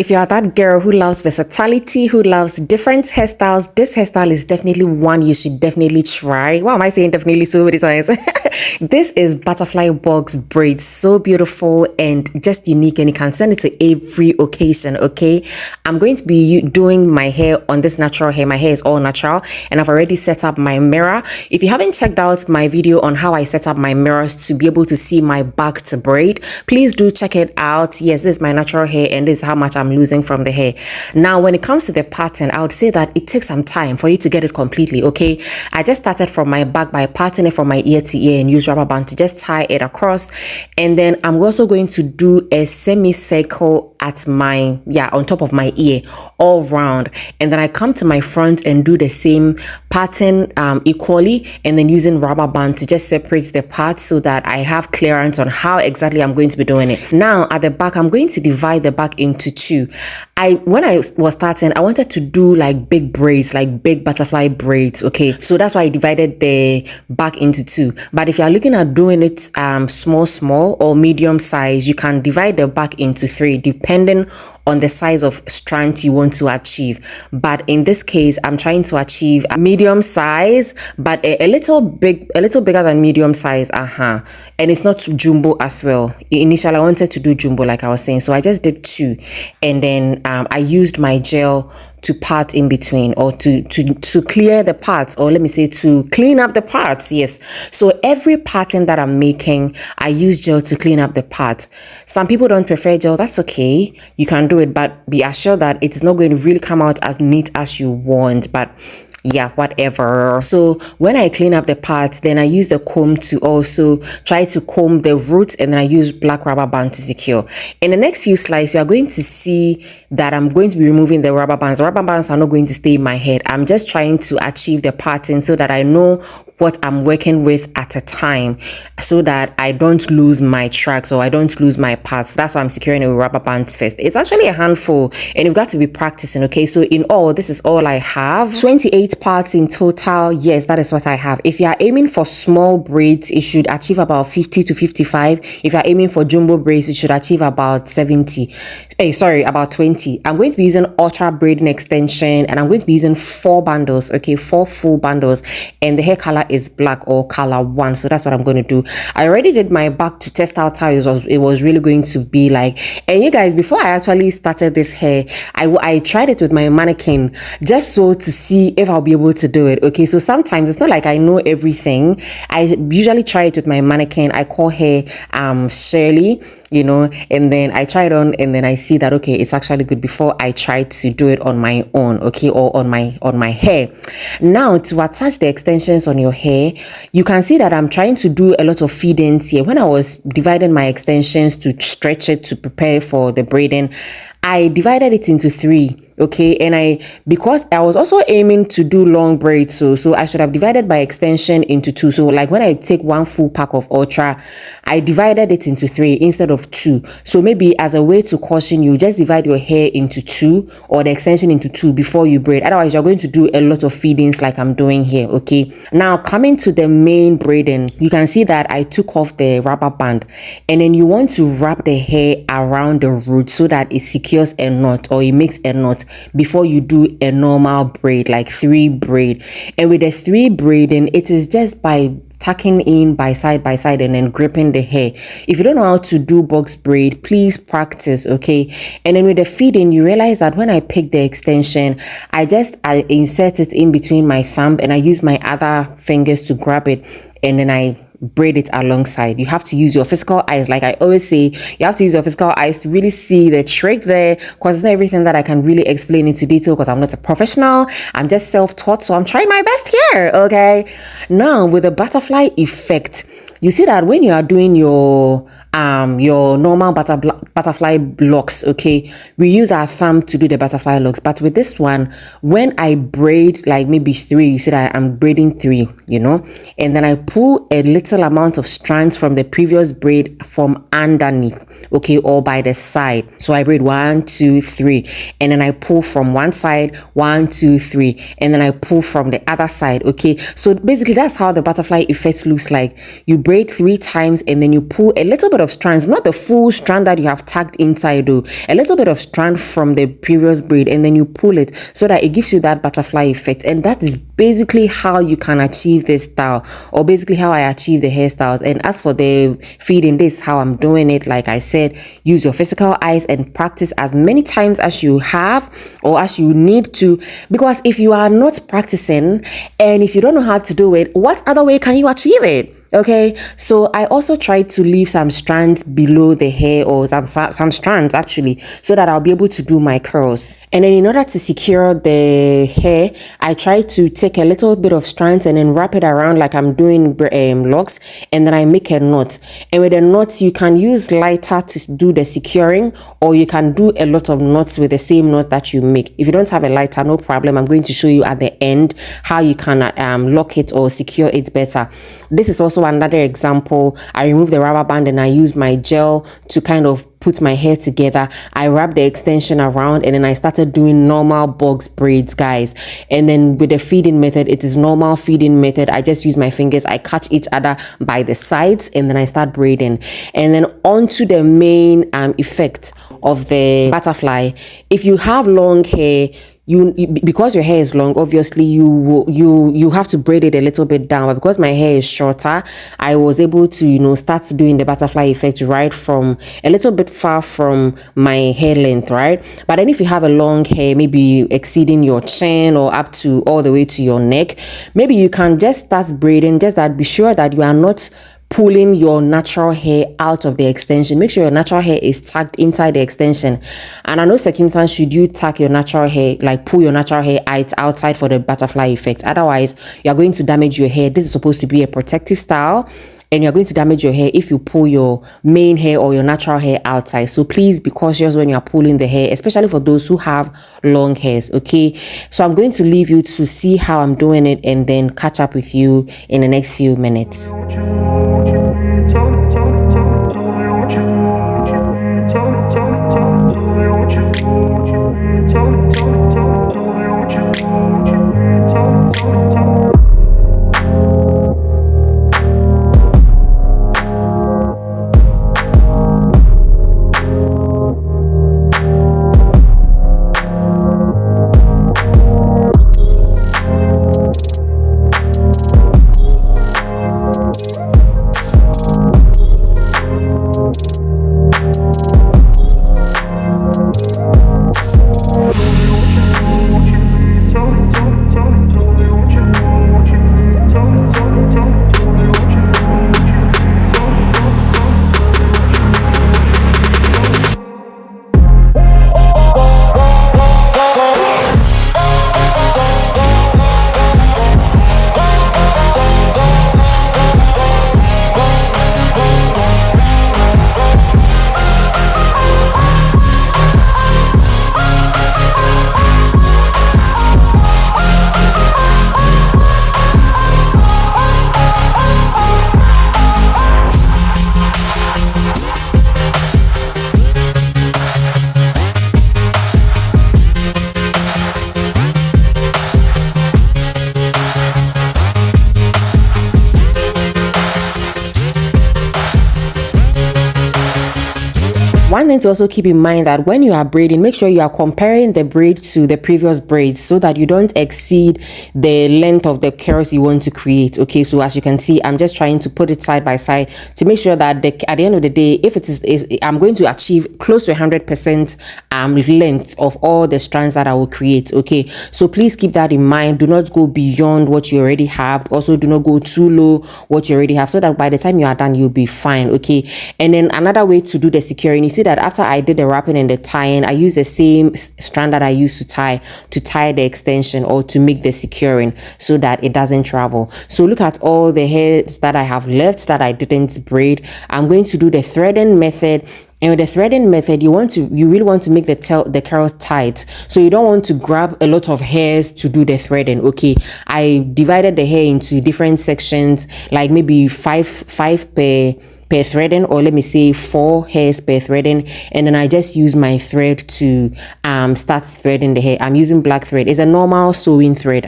If you are that girl who loves versatility, who loves different hairstyles, this hairstyle is definitely one you should definitely try. Why am I saying definitely so many times? This is butterfly box braids. So beautiful and just unique, and you can send it to every occasion, okay? I'm going to be doing my hair on this natural hair. My hair is all natural, and I've already set up my mirror. If you haven't checked out my video on how I set up my mirrors to be able to see my back to braid, please do check it out. Yes, this is my natural hair, and this is how much I'm losing from the hair. Now, when it comes to the pattern, I would say that it takes some time for you to get it completely, okay? I just started from my back by parting it from my ear to ear and use rubber band to just tie it across. And then I'm also going to do a semicircle at my, on top of my ear all round. And then I come to my front and do the same pattern equally, and then using rubber band to just separate the parts so that I have clearance on how exactly I'm going to be doing it. Now at the back, I'm going to divide the back into two. When I was starting, I wanted to do like big braids, like big butterfly braids, okay? So that's why I divided the back into two. But if you're looking at doing it small or medium size, you can divide the back into three depending on the size of strand you want to achieve. But in this case, I'm trying to achieve a medium size, but a little bigger than medium size, and it's not jumbo as well. Initially I wanted to do jumbo, like I was saying, so I just did two, and then I used my gel to part in between, or to clear the parts, or let me say to clean up the parts. Yes, so every pattern that I'm making, I use gel to clean up the part. Some people don't prefer gel. That's okay, you can do it, but be assured that it's not going to really come out as neat as you want. But yeah, whatever. So when I clean up the parts, then I use the comb to also try to comb the roots, and then I use black rubber band to secure. In the next few slides, you are going to see that I'm going to be removing the rubber bands. The rubber bands are not going to stay in my head. I'm just trying to achieve the pattern so that I know what I'm working with at a time, so that I don't lose my tracks or I don't lose my parts. That's why I'm securing it with rubber bands first. It's actually a handful, and you've got to be practicing, okay? So in all, this is all I have. 28 parts in total. Yes, that is what I have. If you are aiming for small braids, it should achieve about 50 to 55. If you're aiming for jumbo braids, it should achieve about 70. About 20. I'm going to be using Outre Braiding extension, and I'm going to be using 4 bundles, okay, 4 full bundles, and the hair color is black, or color 1. So that's what I'm going to do. I already did my back to test out how it was really going to be like. And you guys, before I actually started this hair, I tried it with my mannequin just so to see if I'll be able to do it, okay? So sometimes it's not like I know everything. I usually try it with my mannequin. I call her Shirley, you know, and then I try it on, and then I see that okay, it's actually good before I try to do it on my own, okay, or on my hair. Now, to attach the extensions on your hair, you can see that I'm trying to do a lot of feed-ins here. When I was dividing my extensions to stretch it to prepare for the braiding, I divided it into 3, okay? And because I was also aiming to do long braids, so I should have divided my extension into 2. So like when I take 1 full pack of Outre, I divided it into 3 instead of 2. So maybe as a way to caution you, just divide your hair into 2, or the extension into 2 before you braid. Otherwise, you're going to do a lot of feed-ins like I'm doing here, okay? Now, coming to the main braiding, you can see that I took off the rubber band, and then you want to wrap the hair around the root so that it secures a knot, or it makes a knot before you do a normal braid, like 3 braid. And with the 3 braiding, it is just by tucking in by side and then gripping the hair. If you don't know how to do box braid, please practice, okay? And then with the feeding, you realize that when I pick the extension, I insert it in between my thumb, and I use my other fingers to grab it, and then I braid it alongside. You have to use your physical eyes. Like I always say, you have to use your physical eyes to really see the trick there, because it's not everything that I can really explain into detail, because I'm not a professional. I'm just self-taught, so I'm trying my best here, okay? Now, with the butterfly effect, you see that when you are doing your normal butterfly locks, okay, we use our thumb to do the butterfly locks. But with this one, when I braid like maybe 3, you see that I'm braiding 3, you know, and then I pull a little amount of strands from the previous braid from underneath, okay, or by the side. So I braid 1, 2, 3, and then I pull from one side, 1, 2, 3, and then I pull from the other side, okay? So basically that's how the butterfly effect looks like. You braid 3 times, and then you pull a little bit bit of strands, not the full strand that you have tagged inside though, a little bit of strand from the previous braid, and then you pull it so that it gives you that butterfly effect. And that is basically how you can achieve this style, or basically how I achieve the hairstyles. And as for the feeding, this is how I'm doing it. Like I said, use your physical eyes and practice as many times as you have or as you need to, because if you are not practicing and if you don't know how to do it, what other way can you achieve it? Okay, so I also try to leave some strands below the hair, or some strands actually, so that I'll be able to do my curls. And then in order to secure the hair, I try to take a little bit of strands and then wrap it around like I'm doing locks, and then I make a knot. And with the knots, you can use lighter to do the securing, or you can do a lot of knots with the same knot that you make. If you don't have a lighter, no problem. I'm going to show you at the end how you can lock it or secure it better. This is also another example. I remove the rubber band and I use my gel to kind of put my hair together. I wrap the extension around, and then I started doing normal box braids, guys. And then with the feeding method, it is normal feeding method. I just use my fingers, I catch each other by the sides, and then I start braiding. And then onto the main effect of the butterfly. If you have long hair, because your hair is long, obviously you have to braid it a little bit down. But because my hair is shorter, I was able to start doing the butterfly effect right from a little bit far from my hair length, right? But then if you have a long hair, maybe exceeding your chin or up to all the way to your neck, maybe you can just start braiding. Just that, be sure that you are not pulling your natural hair out of the extension. Make sure your natural hair is tucked inside the extension. And under no circumstance should you tuck your natural hair, like pull your natural hair outside for the butterfly effect. Otherwise, you're going to damage your hair. This is supposed to be a protective style, and you're going to damage your hair if you pull your main hair or your natural hair outside. So please be cautious when you're pulling the hair, especially for those who have long hairs, okay? So I'm going to leave you to see how I'm doing it and then catch up with you in the next few minutes. One thing to also keep in mind that when you are braiding, make sure you are comparing the braid to the previous braids so that you don't exceed the length of the curls you want to create. Okay, so as you can see, I'm just trying to put it side by side to make sure that at the end of the day, if it is I'm going to achieve close to 100% length of all the strands that I will create. Okay, so please keep that in mind. Do not go beyond what you already have. Also, do not go too low what you already have, so that by the time you are done, you'll be fine. Okay, and then another way to do the securing, you see that after I did the wrapping and the tying, I use the same strand that I used to tie the extension or to make the securing so that it doesn't travel. So look at all the hairs that I have left that I didn't braid. I'm going to do the threading method. And with the threading method, you really want to make the curls tight. So you don't want to grab a lot of hairs to do the threading. Okay, I divided the hair into different sections, like maybe five per threading, or let me say 4 hairs per threading, and then I just use my thread to start threading the hair. I'm using black thread. It's a normal sewing thread.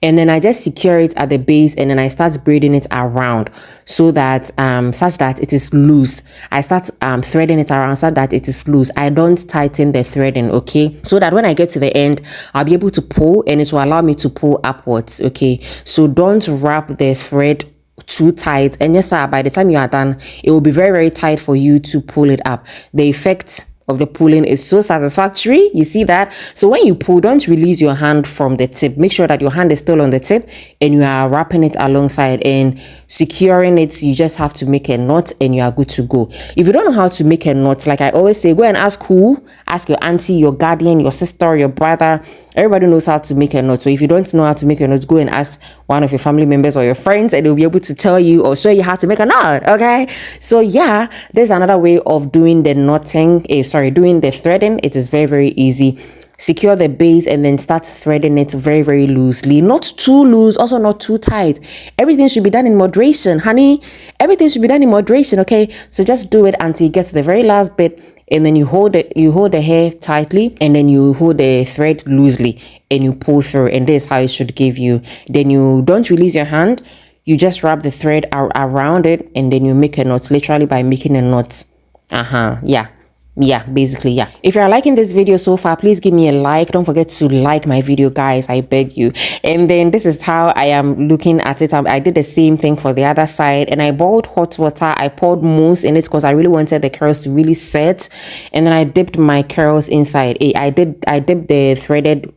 and then I just secure it at the base, and then I start braiding it around so that such that it is loose. I start threading it around so that it is loose. I don't tighten the threading, okay, so that when I get to the end, I'll be able to pull, and it will allow me to pull upwards, okay. So don't wrap the thread too tight, and yes sir, by the time you are done, it will be very, very tight for you to pull it up. The effect of the pulling is so satisfactory, you see that. So when you pull, don't release your hand from the tip. Make sure that your hand is still on the tip and you are wrapping it alongside and securing it. You just have to make a knot and you are good to go. If you don't know how to make a knot, like I always say, go and ask who? Ask your auntie, your guardian, your sister, your brother. Everybody knows how to make a knot. So if you don't know how to make a knot, go and ask one of your family members or your friends, and they'll be able to tell you or show you how to make a knot, okay? So yeah, there's another way of doing the knotting, doing the threading. It is very, very easy. Secure the base and then start threading it very, very loosely. Not too loose, also not too tight. Everything should be done in moderation, honey. Everything should be done in moderation, okay? So just do it until you get to the very last bit, and then you hold the hair tightly, and then you hold the thread loosely and you pull through, and this is how it should give you. Then you don't release your hand, you just wrap the thread around it, and then you make a knot, literally by making a knot. Yeah, basically, yeah. If you're liking this video so far, please give me a like. Don't forget to like my video, guys, I beg you. And then this is how I am looking at it. I did the same thing for the other side, and I boiled hot water. I poured mousse in it because I really wanted the curls to really set, and then I dipped my curls inside. I dipped the threaded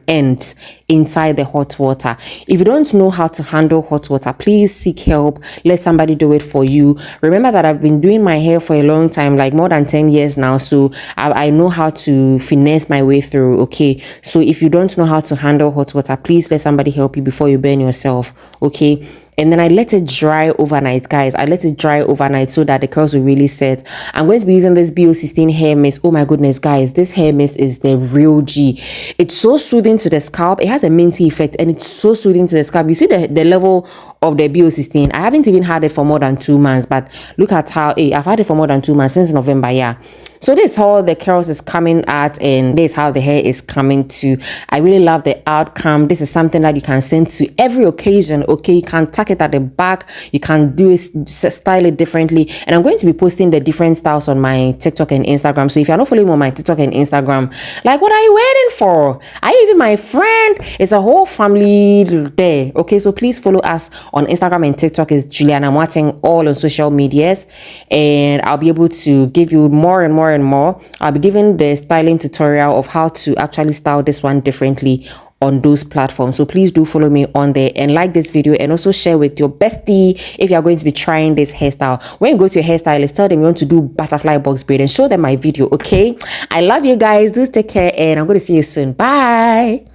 ends inside the hot water. If you don't know how to handle hot water, please seek help. Let somebody do it for you. Remember that I've been doing my hair for a long time, like more than 10 years now, so I know how to finesse my way through, okay? So if you don't know how to handle hot water, please let somebody help you before you burn yourself, okay? And then I let it dry overnight, guys. I let it dry overnight so that the curls will really set. I'm going to be using this BO16 hair mist. Oh my goodness, guys, this hair mist is the real G. It's so soothing to the scalp. It has a minty effect, and it's so soothing to the scalp. You see the level of the BO16. I haven't even had it for more than 2 months, but look at how I've had it for more than 2 months, since November, yeah. So this is how the curls is coming at, and this is how the hair is coming to. I really love the outcome. This is something that you can send to every occasion, okay? You can tuck it at the back, you can do it, style it differently, and I'm going to be posting the different styles on my TikTok and Instagram. So if you're not following me on my TikTok and Instagram, like, what are you waiting for? Even my friend, it's a whole family there, okay? So please follow us on Instagram and TikTok. Is Juliana Amoateng, all on social medias, and I'll be able to give you more and more and more. I'll be giving the styling tutorial of how to actually style this one differently on those platforms. So please do follow me on there and like this video, and also share with your bestie if you are going to be trying this hairstyle. When you go to a hairstylist, tell them you want to do butterfly box braid and show them my video, okay? I love you guys. Do take care, and I'm going to see you soon. Bye.